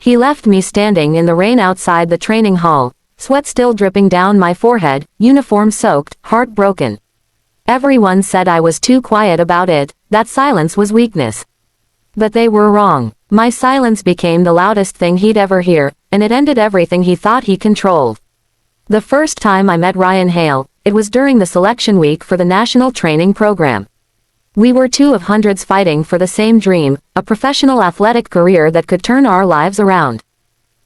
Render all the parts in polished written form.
He left me standing in the rain outside the training hall, sweat still dripping down my forehead, uniform soaked, heart broken. Everyone said I was too quiet about it, that silence was weakness. But they were wrong. My silence became the loudest thing he'd ever hear, and it ended everything he thought he controlled. The first time I met Ryan Hale, it was during the selection week for the national training program. We were two of hundreds fighting for the same dream, a professional athletic career that could turn our lives around.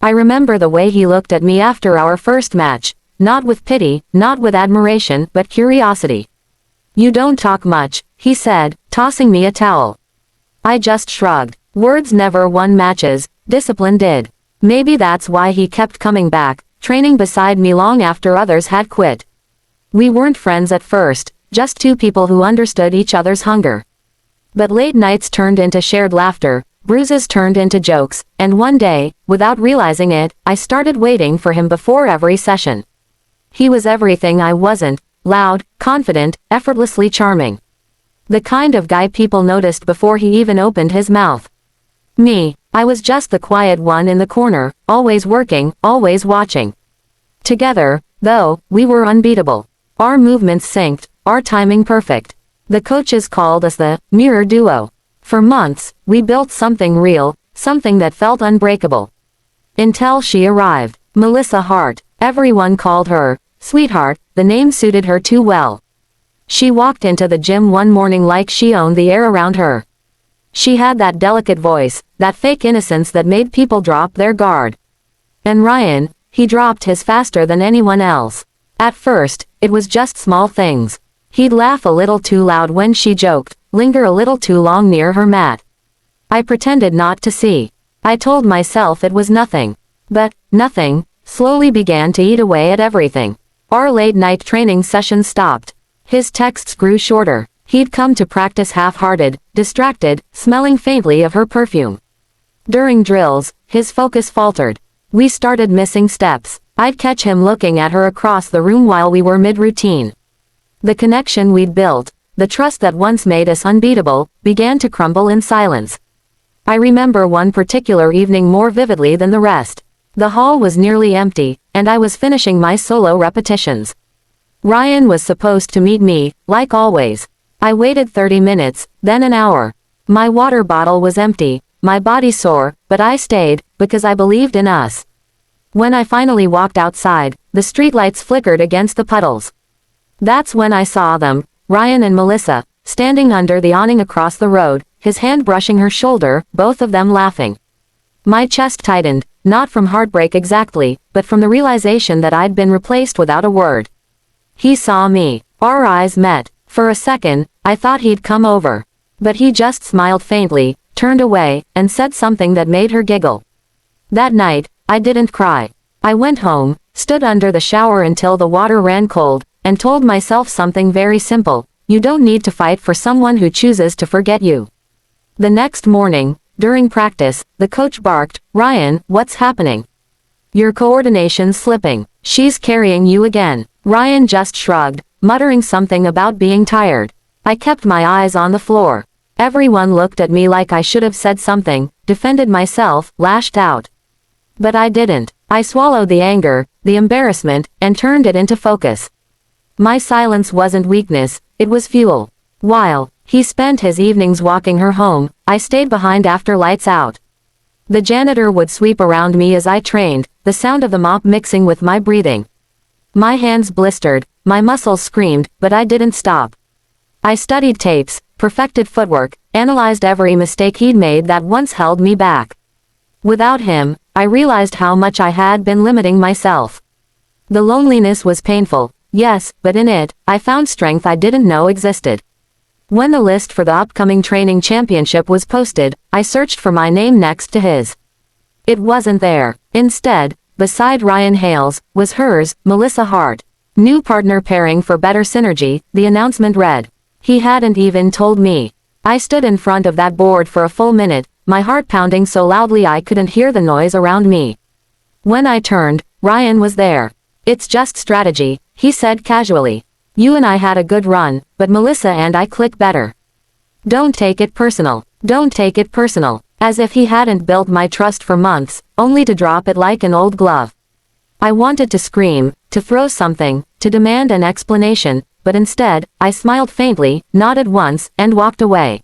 I remember the way he looked at me after our first match, not with pity, not with admiration, but curiosity. "You don't talk much," he said, tossing me a towel. I just shrugged. Words never won matches, discipline did. Maybe that's why he kept coming back, training beside me long after others had quit. We weren't friends at first, just two people who understood each other's hunger. But late nights turned into shared laughter, bruises turned into jokes, and one day, without realizing it, I started waiting for him before every session. He was everything I wasn't: loud, confident, effortlessly charming. The kind of guy people noticed before he even opened his mouth. Me, I was just the quiet one in the corner, always working, always watching. Together, though, we were unbeatable. Our movements synced, our timing perfect. The coaches called us the mirror duo. For months, we built something real, something that felt unbreakable. Until she arrived. Melissa Hart. Everyone called her Sweetheart, the name suited her too well. She walked into the gym one morning like she owned the air around her. She had that delicate voice, that fake innocence that made people drop their guard. And Ryan, he dropped his faster than anyone else. At first, it was just small things. He'd laugh a little too loud when she joked, linger a little too long near her mat. I pretended not to see. I told myself it was nothing. But, nothing, slowly began to eat away at everything. Our late-night training sessions stopped. His texts grew shorter. He'd come to practice half-hearted, distracted, smelling faintly of her perfume. During drills, his focus faltered. We started missing steps. I'd catch him looking at her across the room while we were mid-routine. The connection we'd built, the trust that once made us unbeatable, began to crumble in silence. I remember one particular evening more vividly than the rest. The hall was nearly empty, and I was finishing my solo repetitions. Ryan was supposed to meet me, like always. I waited 30 minutes, then an hour. My water bottle was empty, my body sore, but I stayed, because I believed in us. When I finally walked outside, the streetlights flickered against the puddles. That's when I saw them, Ryan and Melissa, standing under the awning across the road, his hand brushing her shoulder, both of them laughing. My chest tightened, not from heartbreak exactly, but from the realization that I'd been replaced without a word. He saw me. Our eyes met. For a second, I thought he'd come over. But he just smiled faintly, turned away, and said something that made her giggle. That night, I didn't cry. I went home, stood under the shower until the water ran cold, and told myself something very simple: you don't need to fight for someone who chooses to forget you. The next morning, during practice, the coach barked, "Ryan, what's happening? Your coordination's slipping. She's carrying you again." Ryan just shrugged, muttering something about being tired. I kept my eyes on the floor. Everyone looked at me like I should have said something, defended myself, lashed out. But I didn't. I swallowed the anger, the embarrassment, and turned it into focus. My silence wasn't weakness, it was fuel. While he spent his evenings walking her home, I stayed behind after lights out. The janitor would sweep around me as I trained, the sound of the mop mixing with my breathing. My hands blistered, my muscles screamed, but I didn't stop. I studied tapes, perfected footwork, analyzed every mistake he'd made that once held me back. Without him, I realized how much I had been limiting myself. The loneliness was painful, yes, but in it, I found strength I didn't know existed. When the list for the upcoming training championship was posted, I searched for my name next to his. It wasn't there. Instead, beside Ryan Hale's, was hers, Melissa Hart. New partner pairing for better synergy, the announcement read. He hadn't even told me. I stood in front of that board for a full minute, my heart pounding so loudly I couldn't hear the noise around me. When I turned, Ryan was there. "It's just strategy," he said casually. "You and I had a good run, but Melissa and I click better. Don't take it personal. Don't take it personal." As if he hadn't built my trust for months, only to drop it like an old glove. I wanted to scream, to throw something, to demand an explanation, but instead, I smiled faintly, nodded once, and walked away.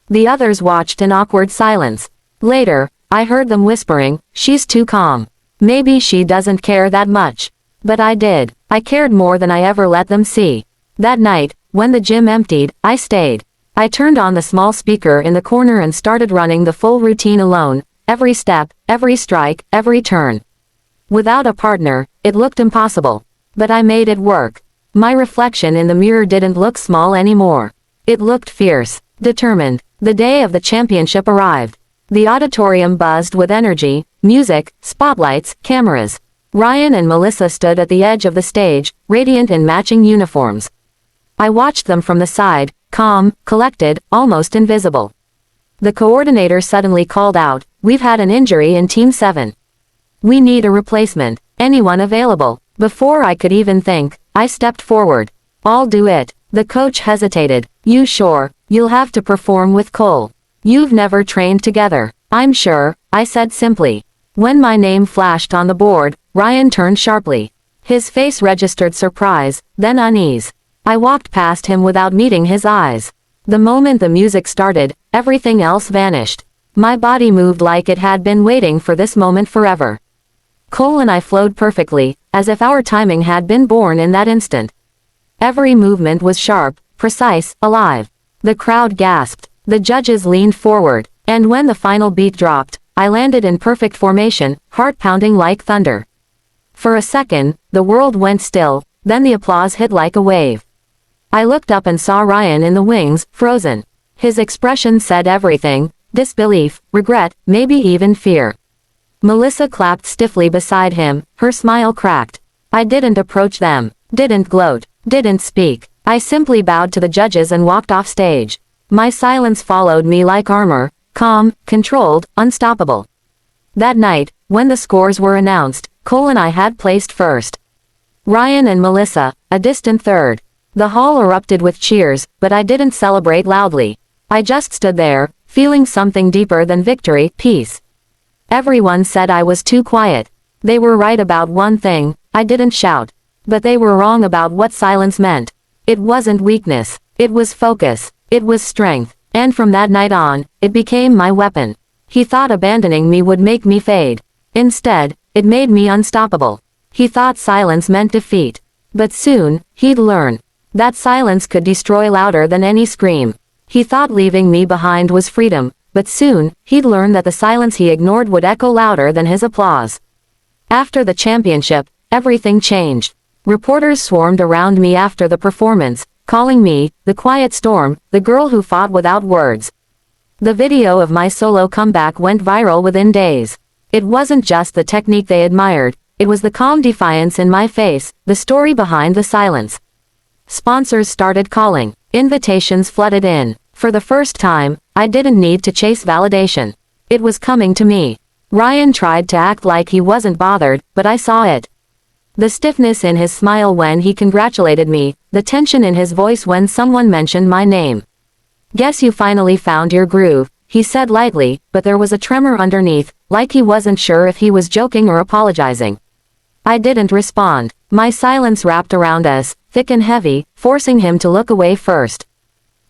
The others watched in awkward silence. Later, I heard them whispering, "She's too calm. Maybe she doesn't care that much." But I did. I cared more than I ever let them see. That night, when the gym emptied, I stayed. I turned on the small speaker in the corner and started running the full routine alone, every step, every strike, every turn. Without a partner, it looked impossible. But I made it work. My reflection in the mirror didn't look small anymore. It looked fierce, determined. The day of the championship arrived. The auditorium buzzed with energy, music, spotlights, cameras. Ryan and Melissa stood at the edge of the stage, radiant in matching uniforms. I watched them from the side, calm, collected, almost invisible. The coordinator suddenly called out, "We've had an injury in Team 7. We need a replacement. Anyone available?" Before I could even think, I stepped forward. "I'll do it." The coach hesitated. "You sure? You'll have to perform with Cole. You've never trained together." "I'm sure," I said simply. When my name flashed on the board, Ryan turned sharply. His face registered surprise, then unease. I walked past him without meeting his eyes. The moment the music started, everything else vanished. My body moved like it had been waiting for this moment forever. Cole and I flowed perfectly, as if our timing had been born in that instant. Every movement was sharp, precise, alive. The crowd gasped. The judges leaned forward, and when the final beat dropped, I landed in perfect formation, heart pounding like thunder. For a second, the world went still, then the applause hit like a wave. I looked up and saw Ryan in the wings, frozen. His expression said everything: disbelief, regret, maybe even fear. Melissa clapped stiffly beside him, her smile cracked. I didn't approach them, didn't gloat, didn't speak. I simply bowed to the judges and walked off stage. My silence followed me like armor, calm, controlled, unstoppable. That night, when the scores were announced, Cole and I had placed first. Ryan and Melissa, a distant third. The hall erupted with cheers, but I didn't celebrate loudly. I just stood there, feeling something deeper than victory, peace. Everyone said I was too quiet. They were right about one thing: I didn't shout. But they were wrong about what silence meant. It wasn't weakness. It was focus. It was strength. And from that night on, it became my weapon. He thought abandoning me would make me fade. Instead, it made me unstoppable. He thought silence meant defeat. But soon, he'd learn that silence could destroy louder than any scream. He thought leaving me behind was freedom, but soon, he'd learn that the silence he ignored would echo louder than his applause. After the championship, everything changed. Reporters swarmed around me after the performance, calling me the quiet storm, the girl who fought without words. The video of my solo comeback went viral within days. It wasn't just the technique they admired, it was the calm defiance in my face, the story behind the silence. Sponsors started calling. Invitations flooded in. For the first time, I didn't need to chase validation. It was coming to me. Ryan tried to act like he wasn't bothered, but I saw it. The stiffness in his smile when he congratulated me, the tension in his voice when someone mentioned my name. "Guess you finally found your groove," he said lightly, but there was a tremor underneath, like he wasn't sure if he was joking or apologizing. I didn't respond. My silence wrapped around us, thick and heavy, forcing him to look away first.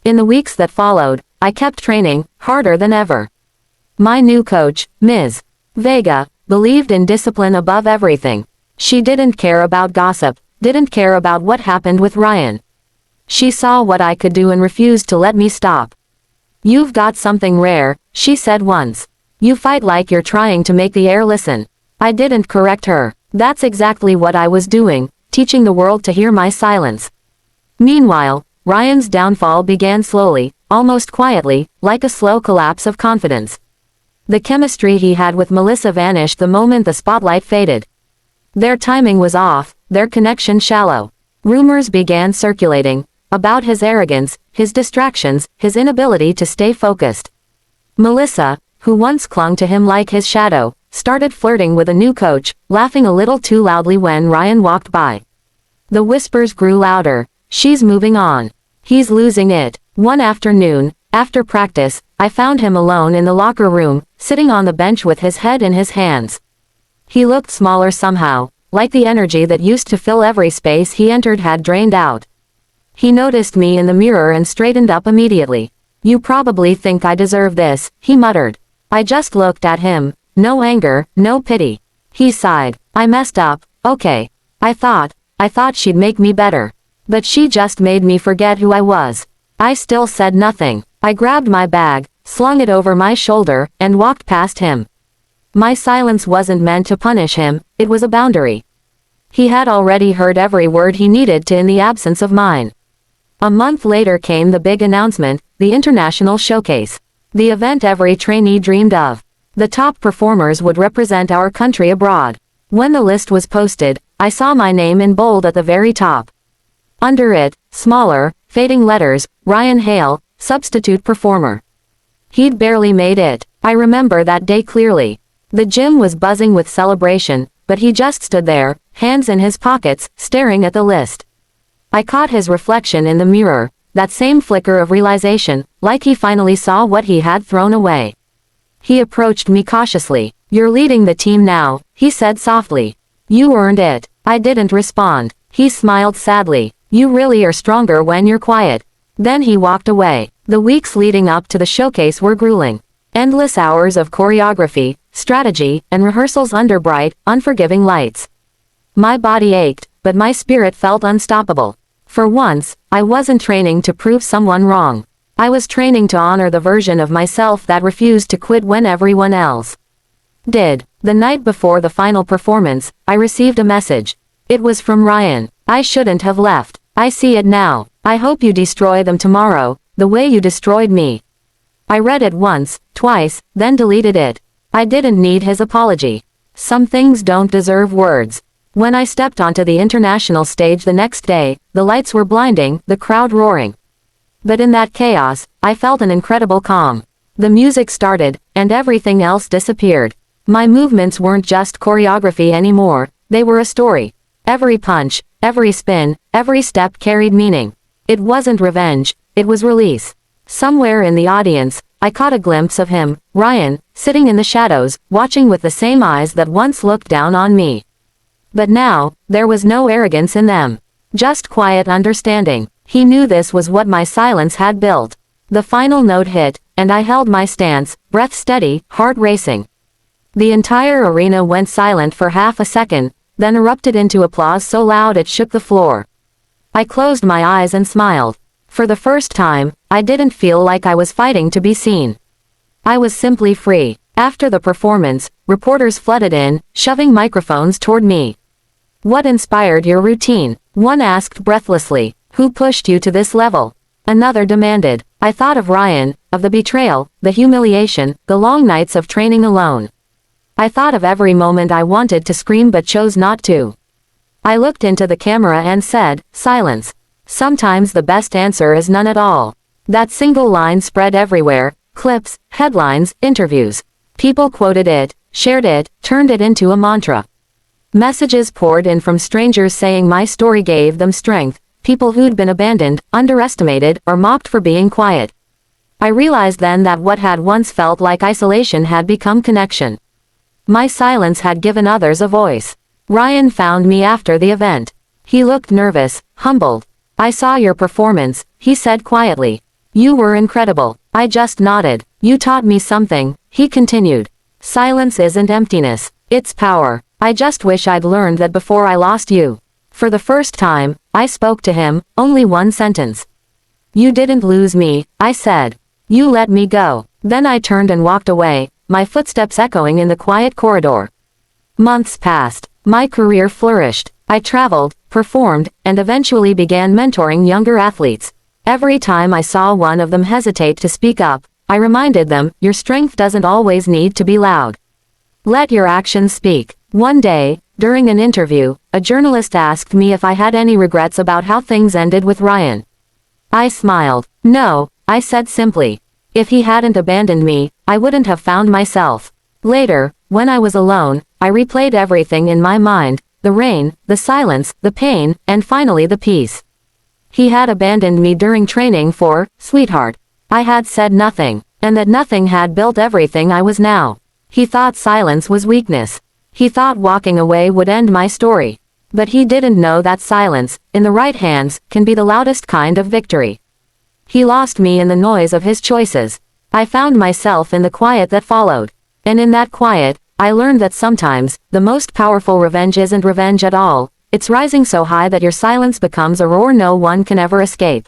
In the weeks that followed, I kept training, harder than ever. My new coach, Ms. Vega, believed in discipline above everything. She didn't care about gossip, didn't care about what happened with Ryan. She saw what I could do and refused to let me stop. "You've got something rare," she said once. "You fight like you're trying to make the air listen." I didn't correct her. That's exactly what I was doing, teaching the world to hear my silence. Meanwhile, Ryan's downfall began slowly, almost quietly, like a slow collapse of confidence. The chemistry he had with Melissa vanished the moment the spotlight faded. Their timing was off, their connection shallow. Rumors began circulating about his arrogance, his distractions, his inability to stay focused. Melissa, who once clung to him like his shadow, started flirting with a new coach, laughing a little too loudly when Ryan walked by. The whispers grew louder. "She's moving on. He's losing it." One afternoon, After practice, I found him alone in the locker room, sitting on the bench with his head in his hands. He looked smaller somehow, like the energy that used to fill every space he entered had drained out. He noticed me in the mirror and straightened up immediately. "You probably think I deserve this," he muttered. I just looked at him. No anger, no pity. He sighed. "I messed up, okay. I thought she'd make me better. But she just made me forget who I was." I still said nothing. I grabbed my bag, slung it over my shoulder, and walked past him. My silence wasn't meant to punish him, it was a boundary. He had already heard every word he needed to in the absence of mine. A month later came the big announcement, the international showcase. The event every trainee dreamed of. The top performers would represent our country abroad. When the list was posted, I saw my name in bold at the very top. Under it, smaller, fading letters, Ryan Hale, substitute performer. He'd barely made it. I remember that day clearly. The gym was buzzing with celebration, but he just stood there, hands in his pockets, staring at the list. I caught his reflection in the mirror, that same flicker of realization, like he finally saw what he had thrown away. He approached me cautiously. "You're leading the team now," he said softly. "You earned it." I didn't respond. He smiled sadly. "You really are stronger when you're quiet." Then he walked away. The weeks leading up to the showcase were grueling. Endless hours of choreography, strategy, and rehearsals under bright, unforgiving lights. My body ached, but my spirit felt unstoppable. For once, I wasn't training to prove someone wrong. I was training to honor the version of myself that refused to quit when everyone else did. The night before the final performance, I received a message. It was from Ryan. "I shouldn't have left. I see it now. I hope you destroy them tomorrow, the way you destroyed me." I read it once, twice, then deleted it. I didn't need his apology. Some things don't deserve words. When I stepped onto the international stage the next day, the lights were blinding, the crowd roaring. But in that chaos, I felt an incredible calm. The music started, and everything else disappeared. My movements weren't just choreography anymore, they were a story. Every punch, every spin, every step carried meaning. It wasn't revenge, it was release. Somewhere in the audience, I caught a glimpse of him, Ryan, sitting in the shadows, watching with the same eyes that once looked down on me. But now, there was no arrogance in them. Just quiet understanding. He knew this was what my silence had built. The final note hit, and I held my stance, breath steady, heart racing. The entire arena went silent for half a second, then erupted into applause so loud it shook the floor. I closed my eyes and smiled. For the first time, I didn't feel like I was fighting to be seen. I was simply free. After the performance, reporters flooded in, shoving microphones toward me. "What inspired your routine?" one asked breathlessly. "Who pushed you to this level?" another demanded. I thought of Ryan, of the betrayal, the humiliation, the long nights of training alone. I thought of every moment I wanted to scream but chose not to. I looked into the camera and said, "Silence. Sometimes the best answer is none at all." That single line spread everywhere, clips, headlines, interviews. People quoted it, shared it, turned it into a mantra. Messages poured in from strangers saying my story gave them strength, people who'd been abandoned, underestimated, or mocked for being quiet. I realized then that what had once felt like isolation had become connection. My silence had given others a voice. Ryan found me after the event. He looked nervous, humbled. "I saw your performance," he said quietly. "You were incredible." I just nodded. "You taught me something," he continued. "Silence isn't emptiness, it's power. I just wish I'd learned that before I lost you." For the first time, I spoke to him, only one sentence. "You didn't lose me," I said. "You let me go." Then I turned and walked away, my footsteps echoing in the quiet corridor. Months passed. My career flourished. I traveled, performed, and eventually began mentoring younger athletes. Every time I saw one of them hesitate to speak up, I reminded them, your strength doesn't always need to be loud. Let your actions speak. One day, during an interview, a journalist asked me if I had any regrets about how things ended with Ryan. I smiled. "No," I said simply. "If he hadn't abandoned me, I wouldn't have found myself." Later, when I was alone, I replayed everything in my mind, the rain, the silence, the pain, and finally the peace. He had abandoned me during training for, sweetheart. I had said nothing, and that nothing had built everything I was now. He thought silence was weakness. He thought walking away would end my story. But he didn't know that silence, in the right hands, can be the loudest kind of victory. He lost me in the noise of his choices. I found myself in the quiet that followed. And in that quiet, I learned that sometimes, the most powerful revenge isn't revenge at all. It's rising so high that your silence becomes a roar no one can ever escape.